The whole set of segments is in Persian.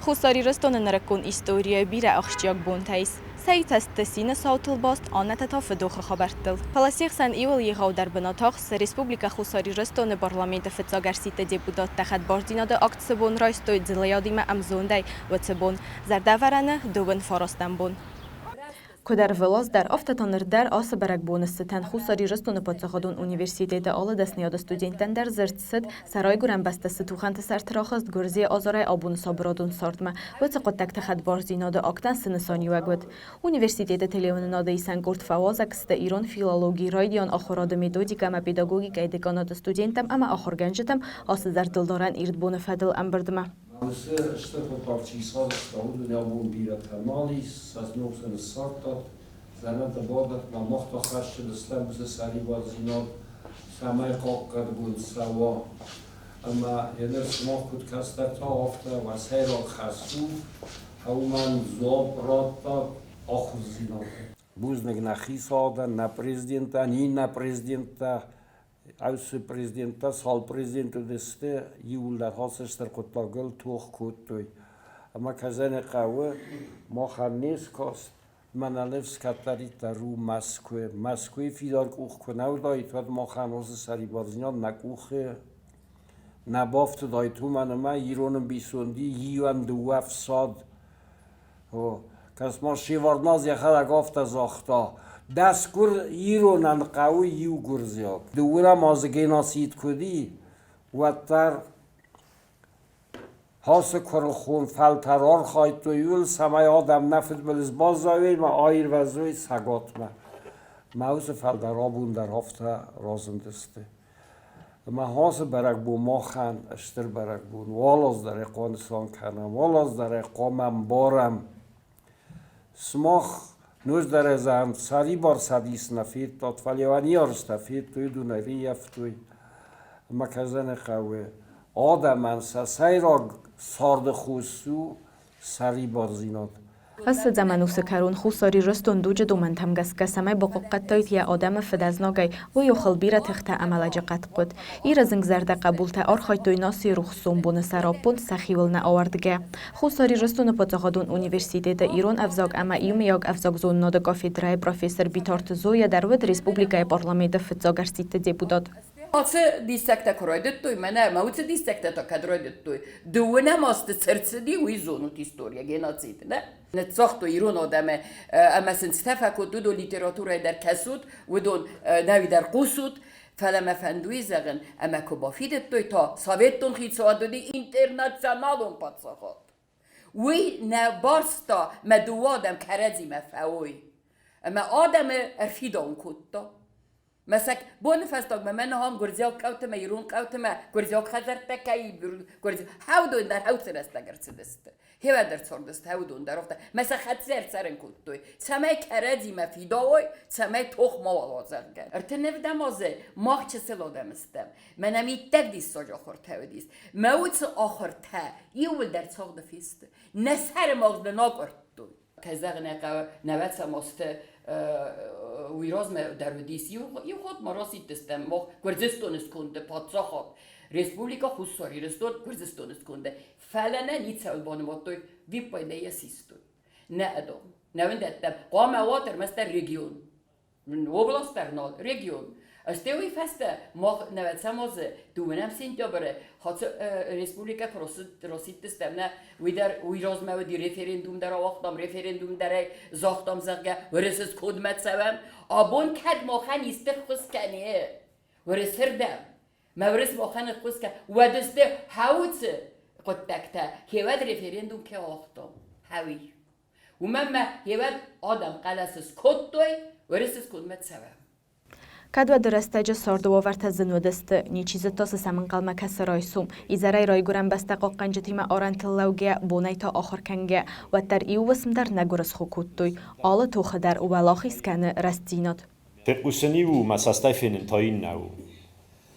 Хусари ростон нракун история бира ахчяк бунтайс. Сайт тестсин саутл باست آن تطاف دوخ خبرتل. پلاسیخ سن ایول یهو در بناتاخ ریسپوبلیکا خساری رستون پارلمانت فتزاگرسیت دیپوتات تخت باردینا ده اکت سبون رایستوی زلیادیم امزوندای و سبون زردورانه دوبن فراستن بون. کدر ولاس در افتتانر در آس برگ بونستن خساری رستون پاتساخدون اونیورسیته آل دستنیاد استودینتن در زرتسد سرای گرم بسته ستوخانت سر تراخست گرزی آزارای آبون سابرادون ساردمه و تقطک تخت بارزینا ده اکتن سنسانی وگود. اونیورسیته تلیون ناده ایسان گرد فوازک است ایران فیلولوژی رایدیان آخراد متدیکا ما پداگوژیک ایدکانات استودینتم اما آخر گنجتم آس زردلداران ایرد بون فدل امبردمه. Een stuk op actiesal staan, we hebben hier thermalis, dat is nog een soort dat, zijn het de bodem, maar mocht toch als je de stemmen sali wat zien op, samen koken doen sawa, maar je dus nog goed kastet af, was heel erg gastu, hoe man zo praat dat ook zien op. Buznek na hisada, na presidenta, niet na presidenta. Oudste president, dat zal president deste, Joel dat has er kotagel toch kotoi. Maar kazene kawe, mogen niets kost. Man alef skatarita ru Moskwe, Moskwe fidar kuch konau dait, wat mogen onze saribaznian na kuche, na baft dait hoe man ma Ironen bisundi, Iwan de wafsad. Oh, kas ma shivarnaz ya khada gafta zakhta. دستگور ایران قوی یو گرزیاب دوره مازگی ناسید کدی و تر هاس کرخون فلترار خواهد تویول سمای آدم نفت بلیز باز زاوی ما آیر و زوی سگات ما موز فلترار بون در هفته رازم دسته ما هاس برک بو ما خان اشتر برک بون والاز در اقوانستان کنم والاز در اقوامم بارم سماخ نوز در ازم سری بار سدیس نفید داد ولی وانی آرستفید توی دونری یفتوی مکزن خواه آدم سای را سارد خوستو سری بار زیناد از زمانو سکرون خساری رستون دوج دومن تمگس کسمه با قطعیت یا آدم فدازناگی و یو خلبیره تخت عمل قط قد ایر زنگ زرده قبول تا آرخای توی ناسی رخصون بون سرابون سخیول نآوردگه خساری رستون پاتساخدون اونیورسیته ایران افزاگ اما ایوم یاگ افزاگ زون نادگاه فدرای پروفسور بیتارت زویا در ود ریسپوبلیکای پارلمانت فتزاگرسیته دیپوتات Оце дистекта кройдет той мене, ма оце дистекта то кадройдет той. Дуне масте серцеди у изонут история геноцид, не? Не цохто ирон адаме, مثلا تفکر دو لیتراتور در کسود و دون نوی در قصود فلما فندوی زغن اما کبافید توی تا سویتون خیلی سوادودی اینترناسیونالون پاتساخات وی نبارستا مدوادم کرزی مفعوی اما آدم ارفیدان کتا مثلا بون فستاگ من هم گرزیاک کوتم ایران کوتم گرزیاک خزر تکی گرزیاک هودون در هوت رست گرسیدست هوا در سردست هودون در افته مثلا خدزر سرن کتوی سمای کرزی مفیداوی سمای توخ ما والازر کرد ارتنف دمازه ماخ چه سلا دمستم من امی تک دیست ساجا خورد هودیست موت آخر تا یول در ساق دفیست نسر مغز ناکرد توی کزاق نقا نوت سماست ویراز ما در ودیس یو خود مراسی دستم ما گرزستون اسکنده پاتساخات ریسپوبلیکا خساری رستون گرزستون اسکنده فعلا نیت سال بانم توی وی پایده یسیستوی نه ادم نه وندتم قام واتر مثل رژیون من وبلاست در نال رژیون استوی فسته ما نوت سمازه دومنم سینتیا بره خاطر ریسپوبلیکا کروسیت دستم نه ویراز ما ودی رفرندوم در آوختم رفرندوم در زاختم زرگه ورسس کدمت سوم آبون کد ماخن ایست خوش کنیه ورسردم ما ورس ماخن خوش کن و دسته هاوت قد تکته هیواد رفرندوم که آوختم هاوی و من هیواد آدم قلسس کد توی ورسس کدمت سوم کدو درسته سارد وورت زنودست نیچیز تاس سمن قلم کسرای سوم ایزرای رای گرم بسته قنجتی ما آرنت لوگه بونای تا آخر کنگه و تر ایو وسم در نگرس خوکوت توی آل توخ در اولاخیس کنه رستینات تقوسنی و مساسته فینن تاین نو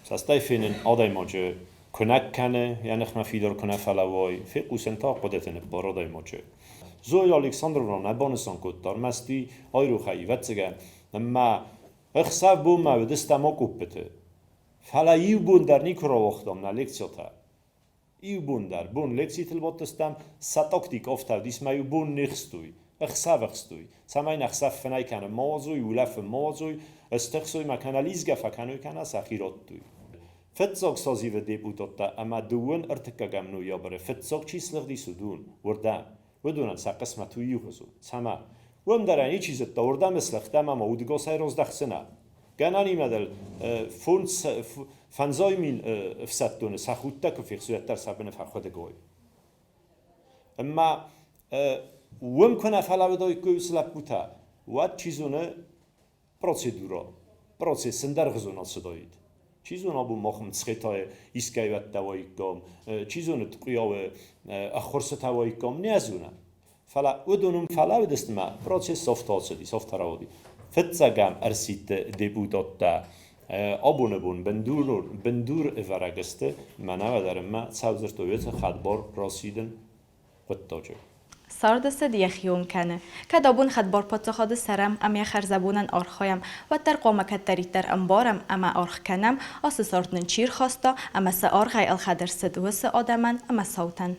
مساسته فینن آدای ماجه کنک کنه یعنی خنا فیدار کنه فلوای فقوسن تا قدرتن بارادای ماجه زوی الکساندر را نبانستان کد دار مستی آیرو خیی وطگه اما اخساف بوم ما دست ما کوبته. فعلا یو بون در نیکرا وقتم نلیکسیاته. ایو بون در بون لکسیت الباتستم ستاکتیک افتاد دیس مایو بون نخستوی اخساوخستوی سامای نخساف فنای کنه موضوعی ولف موضوعی استخصوی مکانالیزگا فکنوی کنه سخیراتوی فتزاق سازی و دیپوتاتا اما دوون ارتکا نو یا بره فتزاق چیسلق دی سودون وردم ودونن سقسمتوی یوخزو سما وم درانی چیز تا مثل اختم اما ودگاه سای رازدخ سنه گنانی مدل فنزای مین افسدتونه سخودتا که فیخسویت در سبن فرخود گوی اما وم کنه فلاوه دای کویس لپوتا واد چیزونه پروسیسن در غزونا صدایید چیزونه بو مخم تسخیتای ایسکایوت دوایی کم چیزونه تقیاوه اخورس دوایی کم نیازونه فلا ودونم فلاوه دست ما پروسیس سافت راودی فتزاگم ارسیت دیپوتاتا آبونه بون بندور افرگسته منو درم ما سوزرتویت خدبار راسیدن قطاجه سارد دیخیون کنه که دابون خدبار پاتخاد سرم امی خرزبونن آرخایم و در قامکت دارید در انبارم اما آرخ کنم آس ساردن چیر خواستا اما سه آرخای الخدر سدوس آدمن اما صوتن